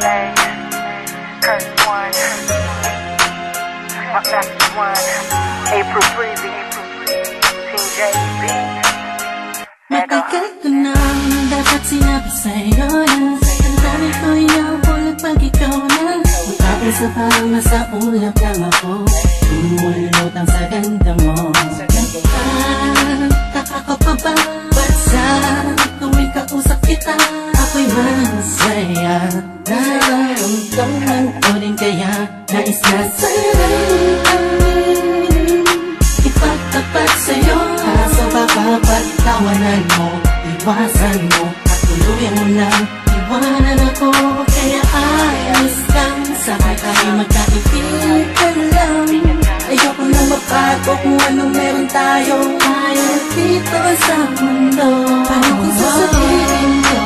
Lay, Kurt One, my best one, April Breezy, Team JB. Matagal ko nang dapat sinabi sa'yo na ang dami ko'y nahulog pag ikaw na matapos sa parang nasa ulap lang ako, umulutang sa ganda mo. Taka ka pa ba? Ba't sa tuwing kausap kita ako'y masaya? Nararamdaman ko rin kaya nais na sa'yo ipagtapat sa'yo, kaso baka pagtawanan mo, iwasan mo at tuluyan mo na iwanan ako. Kaya ayos lang, sakay tayo magkaibigan lang. Ayoko na mabago kung anong meron tayo dito sa mundo. Paano kung sasabihin ko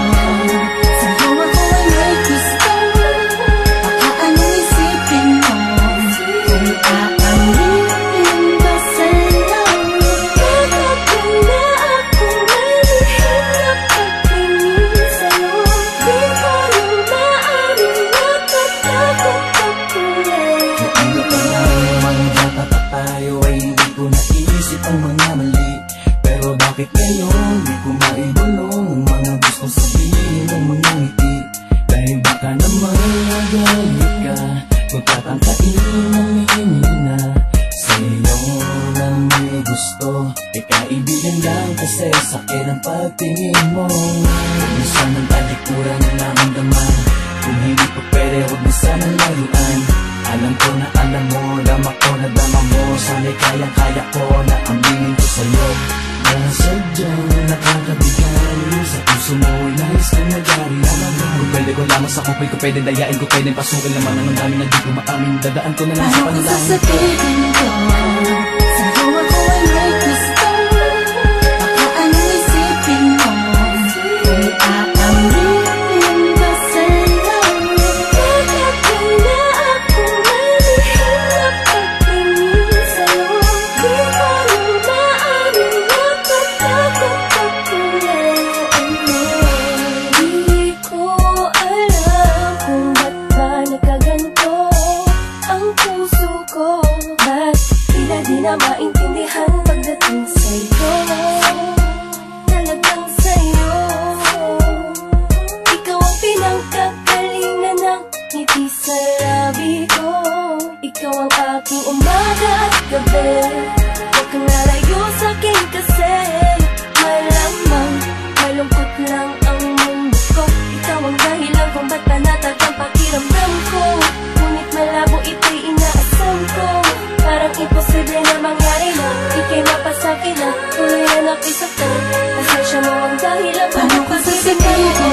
sa'yo ako ay may gusto? Baka anong isipin mo kung aaminin ba sa'yo? Bakit na ako may hirap pagtingin sa'yo? Di ko nang maaaring natatakot pagkulay. Noong pa nga mga bata pa tayo ay hindi ko naisip ang mga mali. Pero bakit ngayon di ko maibulong ang mga gusto sabihin ng mga ngiti? Dahil baka naman nagalit ka kung tatangkain aminin na sa'yo na may gusto. E kaibigan lang kasi sakit ang pagtingin mo. Huwag na sanang talikuran na naramdaman. Kung hindi pa pwede huwag na sanang layuan. Alam ko na alam mo, dama ko na dama mo. Sana'y kayang-kaya ko na aminin ko sa'yo na sadyang nakakabigan. Sa puso mo ay nais kong nagari. Kung pwede ko lamang sa kupay ko pwede dayain ko pwede pasukin naman ang dami na di ko maamin. Dadaan ko na lang sa Paano kung panalangin. sasabihin ko sa'yo ako ay may gusto? Baka anong isipin mo kung aaminin ba sa'yo? Bakit na ako may hirap pagtingin sa'yo? Di ko nang maaaring natatakot pagkulay. Di ko alam kung ba't ba nagkaganto ang puso ko. Ba't tila di na maintindihan pagdating sa'yo? Talagang sa'yo ikaw ang pinagkakalingan ng ngiti sa labi ko. Ikaw ang aking umaga at gabi. Huwag kang lalayo sa'kin kasi malamang malungkot lang ang mundo ko. Ikaw ang dahilan kung ba't panatag ang pakiramdam ko. Ngunit malabo ito'y inaasam ko. Parang imposible na mangyari na ika'y mapasakin na tuloy na nakisaktan. Pasensya mo ang dahilan. Paano kung sasabihin ko